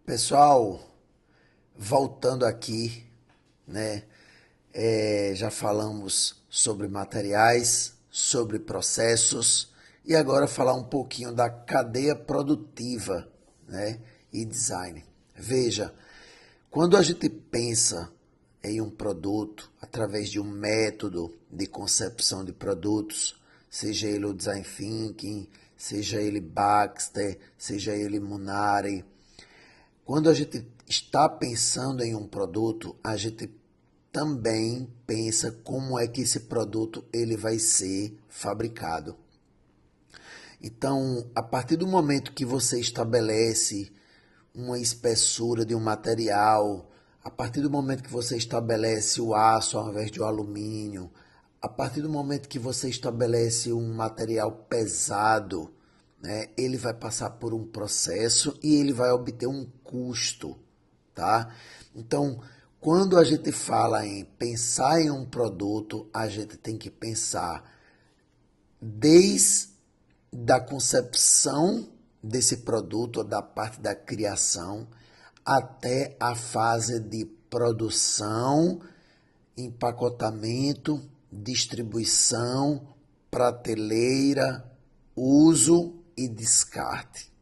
Pessoal, voltando aqui, né? Já falamos sobre materiais, sobre processos e agora falar um pouquinho da cadeia produtiva, né? E design. Veja, quando a gente pensa em um produto através de um método de concepção de produtos, seja ele o Design Thinking, seja ele Baxter, seja ele Munari. Quando a gente está pensando em um produto, a gente também pensa como é que esse produto ele vai ser fabricado. Então, a partir do momento que você estabelece uma espessura de um material, a partir do momento que você estabelece o aço ao invés de o alumínio, a partir do momento que você estabelece um material pesado, né, ele vai passar por um processo e ele vai obter um custo, tá? Então, quando a gente fala em pensar em um produto, a gente tem que pensar desde a concepção desse produto, da parte da criação, até a fase de produção, empacotamento, distribuição, prateleira, uso e descarte.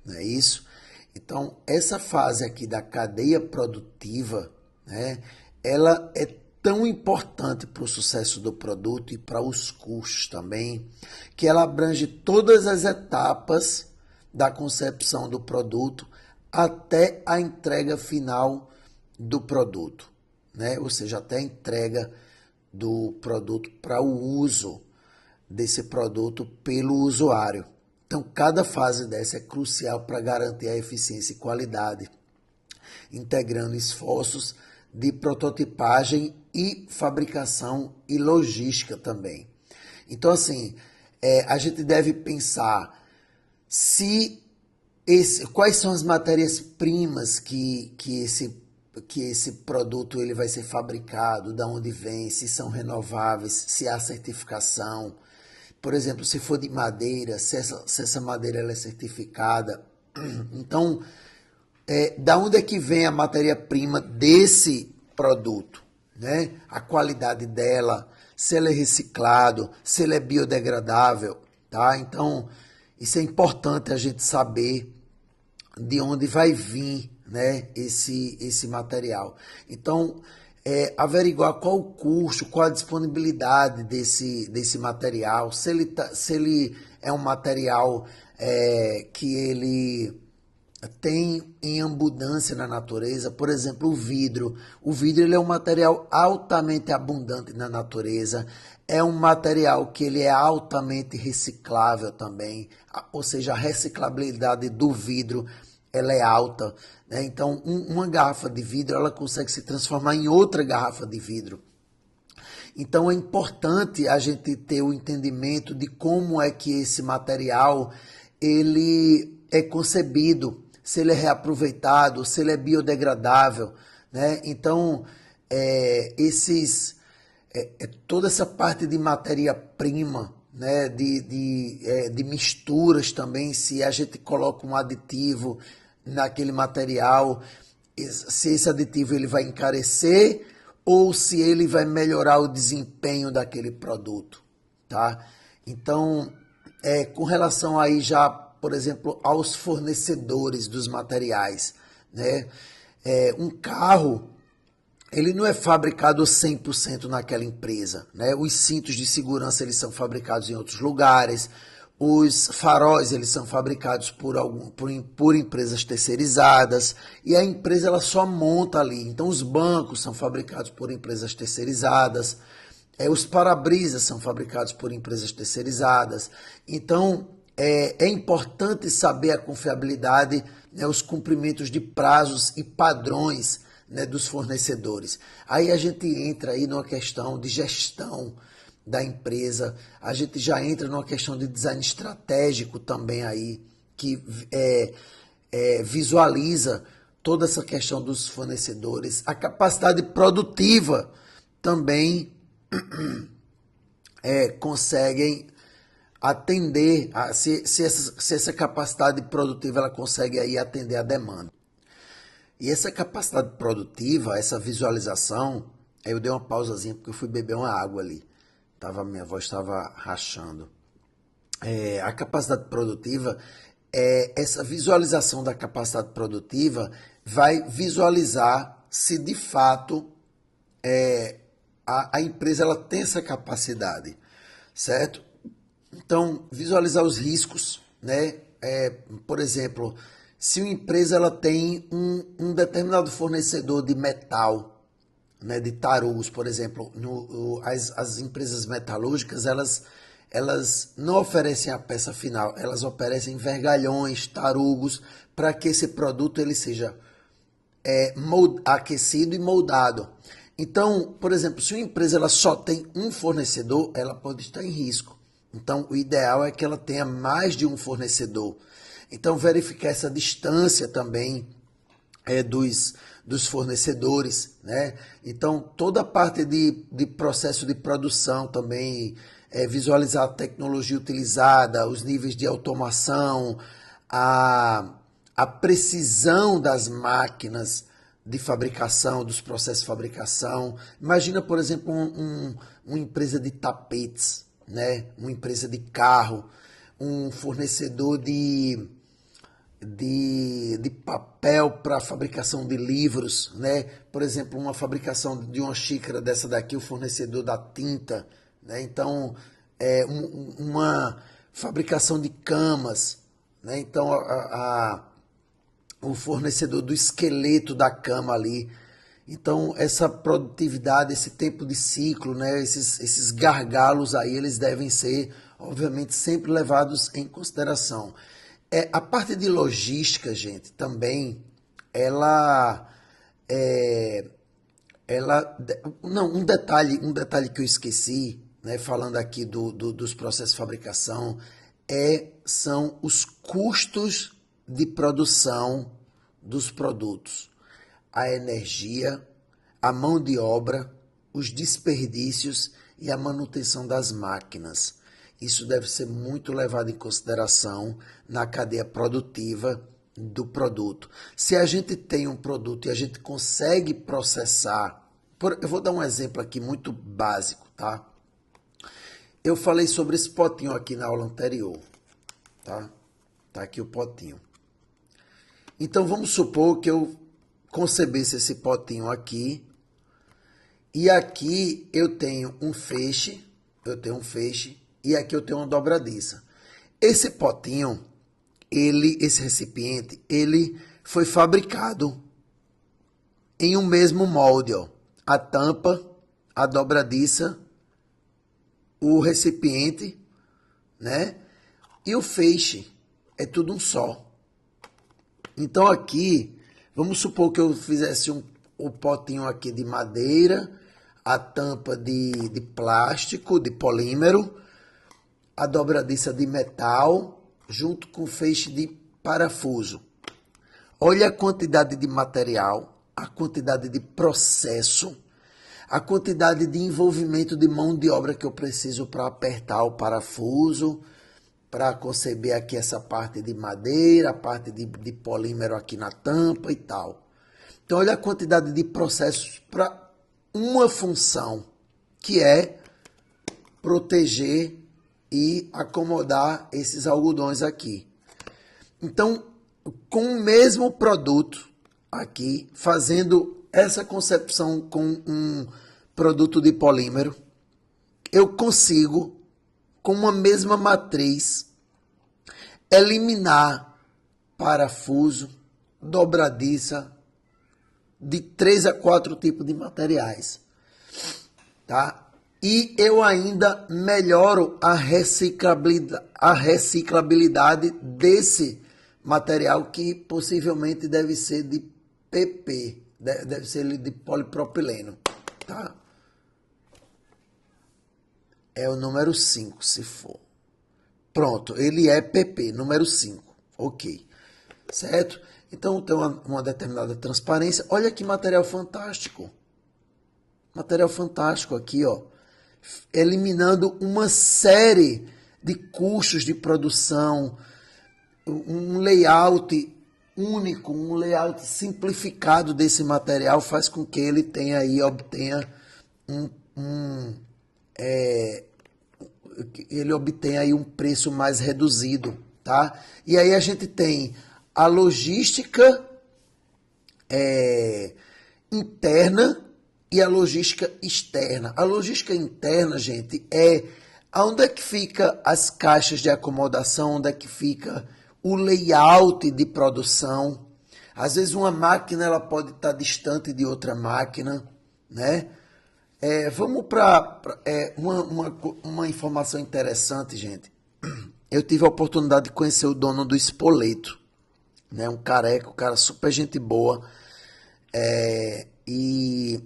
Não é isso? Então, essa fase aqui da cadeia produtiva, né, ela é tão importante para o sucesso do produto e para os custos também, que ela abrange todas as etapas da concepção do produto até a entrega final do produto, né? Ou seja, até a entrega do produto para o uso desse produto pelo usuário. Então, cada fase dessa é crucial para garantir a eficiência e qualidade, integrando esforços de prototipagem e fabricação e logística também. Então, assim, a gente deve pensar quais são as matérias-primas que esse produto ele vai ser fabricado, de onde vem, se são renováveis, se há certificação. Por exemplo, se for de madeira, se essa madeira ela é certificada. Então, da onde é que vem a matéria-prima desse produto, né? A qualidade dela, se ela é reciclado, se ela é biodegradável, tá? Então, isso é importante a gente saber de onde vai vir, né, esse material. Então, averiguar qual o custo, qual a disponibilidade desse material, se ele é um material que ele tem em abundância na natureza. Por exemplo, o vidro. O vidro ele é um material altamente abundante na natureza, é um material que ele é altamente reciclável também, ou seja, a reciclabilidade do vidro ela é alta, né? Então, uma garrafa de vidro ela consegue se transformar em outra garrafa de vidro. Então, é importante a gente ter o entendimento de como é que esse material ele é concebido, se ele é reaproveitado, se ele é biodegradável, né? Então, toda essa parte de matéria-prima, né? De misturas também, se a gente coloca um aditivo naquele material, se esse aditivo ele vai encarecer ou se ele vai melhorar o desempenho daquele produto, tá? Então, com relação aí já, por exemplo, aos fornecedores dos materiais, né? Um carro, ele não é fabricado 100% naquela empresa, né? Os cintos de segurança, eles são fabricados em outros lugares, os faróis, eles são fabricados por empresas terceirizadas, e a empresa ela só monta ali. Então, os bancos são fabricados por empresas terceirizadas, os para-brisas são fabricados por empresas terceirizadas. Então, é importante saber a confiabilidade, né, os cumprimentos de prazos e padrões, né, dos fornecedores. Aí a gente entra aí numa questão de gestão da empresa, a gente já entra numa questão de design estratégico também aí, que visualiza toda essa questão dos fornecedores. A capacidade produtiva também conseguem atender, se essa capacidade produtiva ela consegue aí atender a demanda. E essa capacidade produtiva, essa visualização, aí eu dei uma pausazinha porque eu fui beber uma água ali. Minha voz estava rachando. A capacidade produtiva, essa visualização da capacidade produtiva vai visualizar se de fato a empresa ela tem essa capacidade, certo? Então, visualizar os riscos, né? Por exemplo, se uma empresa ela tem um determinado fornecedor de metal, né, de tarugos, por exemplo, as empresas metalúrgicas, elas não oferecem a peça final, elas oferecem vergalhões, tarugos, para que esse produto ele seja aquecido e moldado. Então, por exemplo, se uma empresa ela só tem um fornecedor, ela pode estar em risco. Então, o ideal é que ela tenha mais de um fornecedor. Então, verificar essa distância também dos fornecedores, né? Então, toda a parte de processo de produção também, visualizar a tecnologia utilizada, os níveis de automação, a precisão das máquinas de fabricação, dos processos de fabricação. Imagina, por exemplo, uma empresa de tapetes, né? Uma empresa de carro, um fornecedor de papel para fabricação de livros, né? Por exemplo, uma fabricação de uma xícara dessa daqui, o fornecedor da tinta, né? Então, uma fabricação de camas, né? Então, o fornecedor do esqueleto da cama ali. Então, essa produtividade, esse tempo de ciclo, né? Esses gargalos aí, eles devem ser, obviamente, sempre levados em consideração. A parte de logística, gente, também, não, um detalhe que eu esqueci, né, falando aqui dos processos de fabricação, são os custos de produção dos produtos, a energia, a mão de obra, os desperdícios e a manutenção das máquinas. Isso deve ser muito levado em consideração na cadeia produtiva do produto. Se a gente tem um produto e a gente consegue processar, eu vou dar um exemplo aqui muito básico, tá? Eu falei sobre esse potinho aqui na aula anterior, tá? Tá aqui o potinho. Então vamos supor que eu concebesse esse potinho aqui e aqui eu tenho um feixe, e aqui eu tenho uma dobradiça. Esse potinho, esse recipiente, ele foi fabricado em um mesmo molde, ó. A tampa, a dobradiça, o recipiente, né? E o feixe, é tudo um só. Então aqui, vamos supor que eu fizesse o potinho aqui de madeira, a tampa de plástico, de polímero, a dobradiça de metal, junto com o feixe de parafuso. Olha a quantidade de material, a quantidade de processo, a quantidade de envolvimento de mão de obra que eu preciso para apertar o parafuso, para conceber aqui essa parte de madeira, a parte de polímero aqui na tampa e tal. Então, olha a quantidade de processos para uma função, que é proteger e acomodar esses algodões aqui. Então, com o mesmo produto aqui, fazendo essa concepção com um produto de polímero, eu consigo, com uma mesma matriz, eliminar parafuso, dobradiça, de 3 a 4 tipos de materiais, tá? E eu ainda melhoro a reciclabilidade desse material, que possivelmente deve ser de PP, deve ser de polipropileno, tá? É o número 5, se for. Pronto, ele é PP, número 5, ok, certo? Então tem uma determinada transparência. Olha que material fantástico. Material fantástico aqui, ó. Eliminando uma série de custos de produção, um layout único, um layout simplificado desse material faz com que ele obtenha um preço mais reduzido, tá? E aí a gente tem a logística interna e a logística externa. A logística interna, gente, é onde é que fica as caixas de acomodação, onde é que fica o layout de produção. Às vezes uma máquina ela pode estar distante de outra máquina, né? Vamos para uma informação interessante, gente. Eu tive a oportunidade de conhecer o dono do Spoleto, né? Um careca, um cara super gente boa. E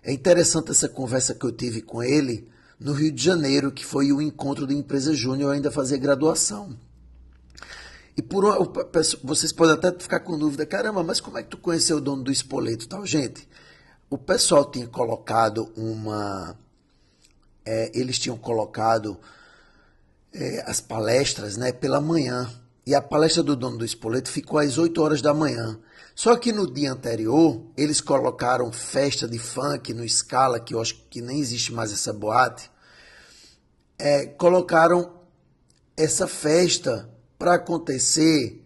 é interessante essa conversa que eu tive com ele no Rio de Janeiro, que foi o encontro de empresa júnior, eu ainda fazia graduação. E vocês podem até ficar com dúvida, caramba, mas como é que tu conheceu o dono do Spoleto e tal? Gente, o pessoal tinha colocado eles tinham colocado as palestras, né, pela manhã. E a palestra do dono do Spoleto ficou às 8 horas da manhã. Só que no dia anterior, eles colocaram festa de funk no Scala, que eu acho que nem existe mais essa boate. Colocaram essa festa para acontecer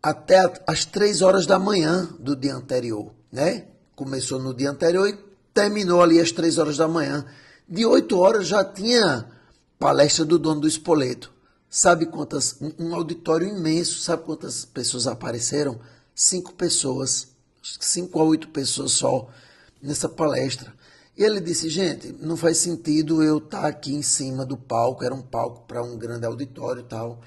até às 3 horas da manhã do dia anterior, né? Começou no dia anterior e terminou ali às 3 horas da manhã. De 8 horas já tinha palestra do dono do Spoleto. Sabe quantas? Um auditório imenso. Sabe quantas pessoas apareceram? 5 pessoas. 5 a 8 pessoas só nessa palestra. E ele disse, gente, não faz sentido eu estar aqui em cima do palco. Era um palco para um grande auditório e tal.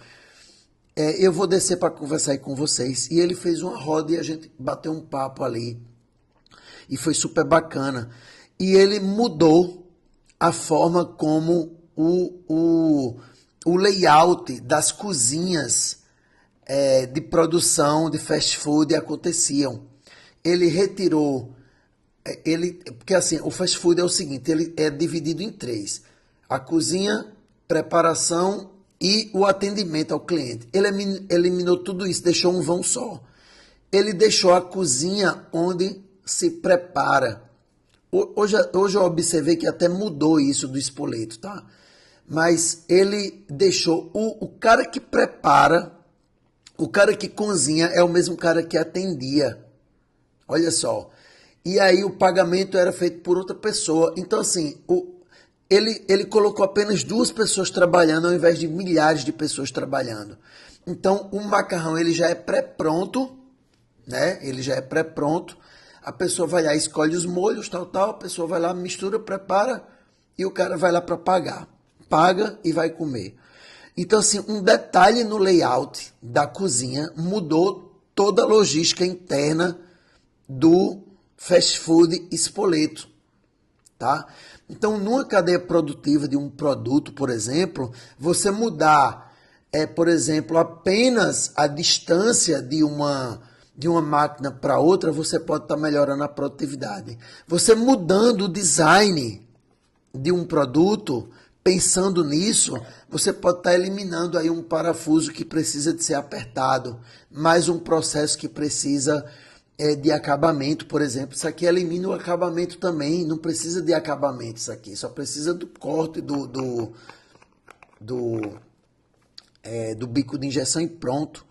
Eu vou descer para conversar aí com vocês. E ele fez uma roda e a gente bateu um papo ali. E foi super bacana. E ele mudou a forma como o layout das cozinhas de produção de fast food aconteciam. Ele retirou... porque assim, o fast food é o seguinte, ele é dividido em 3. A cozinha, preparação e o atendimento ao cliente. Ele eliminou tudo isso, deixou um vão só. Ele deixou a cozinha onde se prepara. Hoje eu observei que até mudou isso do Spoleto, tá? Mas ele deixou o cara que prepara, o cara que cozinha é o mesmo cara que atendia. Olha só. E aí o pagamento era feito por outra pessoa. Então assim, ele colocou apenas 2 pessoas trabalhando ao invés de milhares de pessoas trabalhando. Então o macarrão ele já é pré-pronto, né? Ele já é pré-pronto. A pessoa vai lá, escolhe os molhos, tal. A pessoa vai lá, mistura, prepara e o cara vai lá para pagar. Paga e vai comer. Então, assim, um detalhe no layout da cozinha mudou toda a logística interna do fast food Spoleto, tá? Então, numa cadeia produtiva de um produto, por exemplo, você mudar, por exemplo, apenas a distância de uma máquina para outra, você pode estar melhorando a produtividade. Você mudando o design de um produto, pensando nisso, você pode estar eliminando aí um parafuso que precisa de ser apertado, mais um processo que precisa de acabamento, por exemplo. Isso aqui elimina o acabamento também, não precisa de acabamento isso aqui, só precisa do corte do bico de injeção e pronto.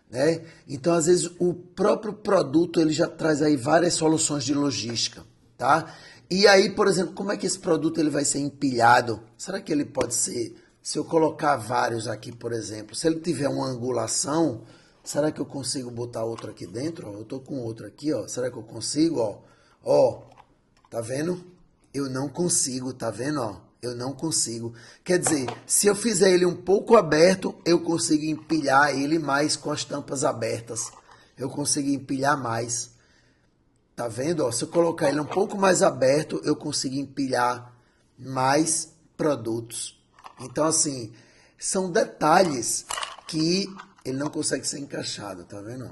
Né? Então, às vezes, o próprio produto ele já traz aí várias soluções de logística, tá? E aí, por exemplo, como é que esse produto ele vai ser empilhado? Será que ele pode ser, se eu colocar vários aqui, por exemplo, se ele tiver uma angulação, será que eu consigo botar outro aqui dentro? Ó, eu tô com outro aqui, ó. Será que eu consigo? Ó, tá vendo? Eu não consigo, tá vendo? Ó, eu não consigo. Quer dizer, se eu fizer ele um pouco aberto, eu consigo empilhar ele mais com as tampas abertas. Eu consigo empilhar mais. Tá vendo? Ó, se eu colocar ele um pouco mais aberto, eu consigo empilhar mais produtos. Então, assim, são detalhes que ele não consegue ser encaixado, tá vendo?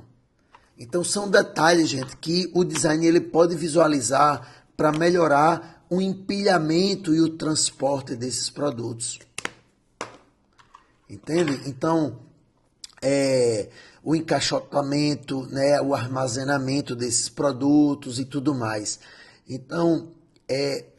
Então, são detalhes, gente, que o design ele pode visualizar para melhorar o empilhamento e o transporte desses produtos. Entende? Então, o encaixotamento, né, o armazenamento desses produtos e tudo mais. Então,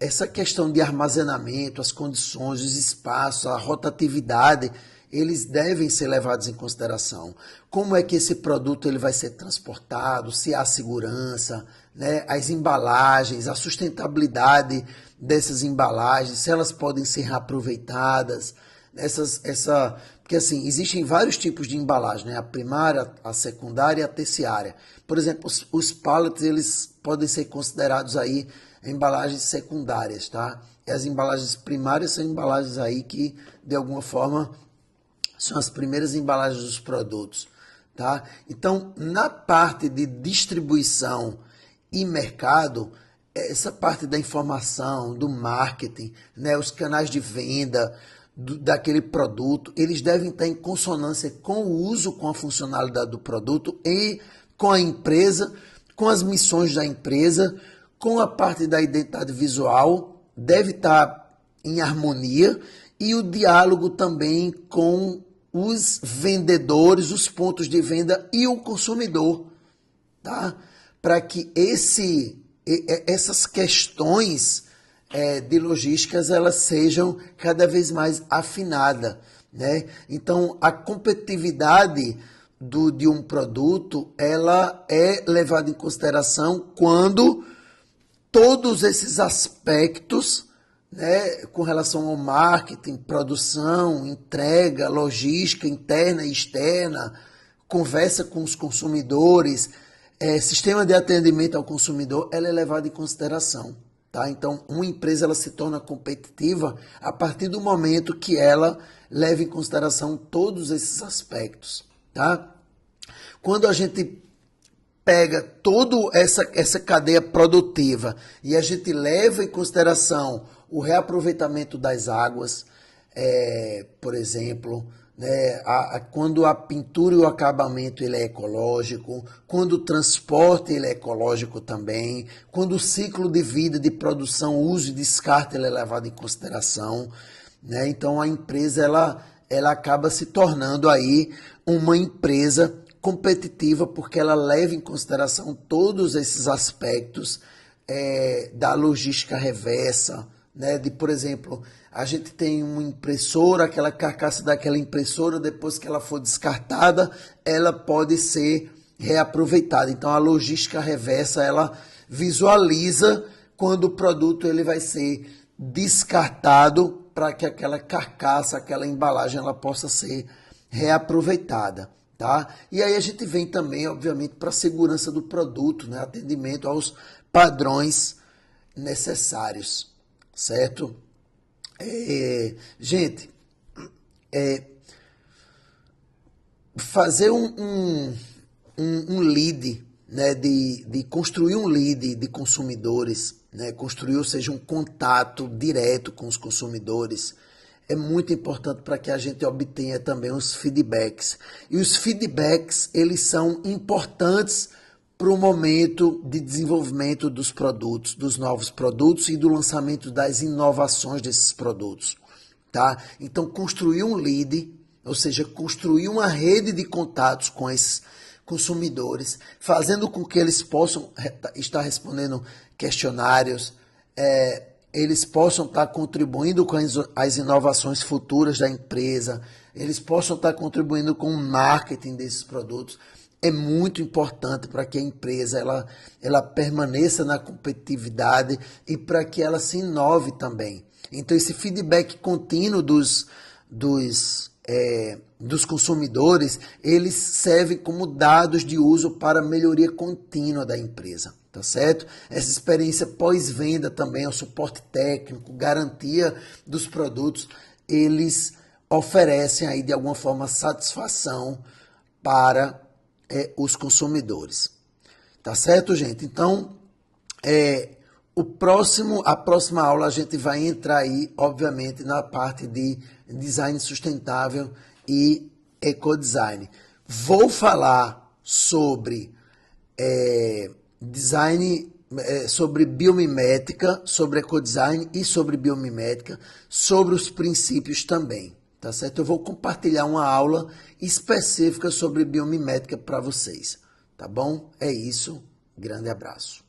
essa questão de armazenamento, as condições, os espaços, a rotatividade, eles devem ser levados em consideração. Como é que esse produto ele vai ser transportado, se há segurança, né, as embalagens, a sustentabilidade dessas embalagens, se elas podem ser reaproveitadas, porque assim, existem vários tipos de embalagem, né? A primária, a secundária e a terciária. Por exemplo, os pallets, eles podem ser considerados aí embalagens secundárias, tá? E as embalagens primárias são embalagens aí que, de alguma forma, são as primeiras embalagens dos produtos, tá? Então, na parte de distribuição e mercado, essa parte da informação, do marketing, né? Os canais de venda, daquele produto, eles devem estar em consonância com o uso, com a funcionalidade do produto e com a empresa, com as missões da empresa, com a parte da identidade visual, deve estar em harmonia e o diálogo também com os vendedores, os pontos de venda e o consumidor, tá? Para que essas questões de logísticas elas sejam cada vez mais afinadas, né? Então, a competitividade de um produto ela é levada em consideração quando todos esses aspectos, né, com relação ao marketing, produção, entrega, logística interna e externa, conversa com os consumidores, sistema de atendimento ao consumidor, ela é levada em consideração. Tá? Então, uma empresa ela se torna competitiva a partir do momento que ela leva em consideração todos esses aspectos. Tá? Quando a gente pega toda essa cadeia produtiva e a gente leva em consideração o reaproveitamento das águas, por exemplo, né, quando a pintura e o acabamento ele é ecológico, quando o transporte ele é ecológico também, quando o ciclo de vida de produção, uso e descarte ele é levado em consideração, né, então a empresa ela acaba se tornando aí uma empresa competitiva porque ela leva em consideração todos esses aspectos da logística reversa, né? Por exemplo, a gente tem uma impressora, aquela carcaça daquela impressora, depois que ela for descartada, ela pode ser reaproveitada. Então, a logística reversa, ela visualiza quando o produto ele vai ser descartado para que aquela carcaça, aquela embalagem, ela possa ser reaproveitada. Tá? E aí a gente vem também, obviamente, para a segurança do produto, né? Atendimento aos padrões necessários, certo? Gente, fazer um lead, né? De construir um lead de consumidores, né? Construir, ou seja, um contato direto com os consumidores, é muito importante para que a gente obtenha também os feedbacks. E os feedbacks, eles são importantes para o momento de desenvolvimento dos produtos, dos novos produtos e do lançamento das inovações desses produtos. Tá? Então, construir um lead, ou seja, construir uma rede de contatos com esses consumidores, fazendo com que eles possam estar respondendo questionários, eles possam estar contribuindo com as inovações futuras da empresa, eles possam estar contribuindo com o marketing desses produtos. É muito importante para que a empresa ela permaneça na competitividade e para que ela se inove também. Então, esse feedback contínuo dos consumidores, eles servem como dados de uso para a melhoria contínua da empresa. Tá certo? Essa experiência pós-venda também, o suporte técnico, garantia dos produtos, eles oferecem aí de alguma forma satisfação para os consumidores. Tá certo, gente? Então, a próxima aula a gente vai entrar aí, obviamente, na parte de design sustentável e ecodesign. Vou falar sobre design sobre biomimética, sobre ecodesign e sobre biomimética, sobre os princípios também, tá certo? Eu vou compartilhar uma aula específica sobre biomimética para vocês, tá bom? É isso, grande abraço.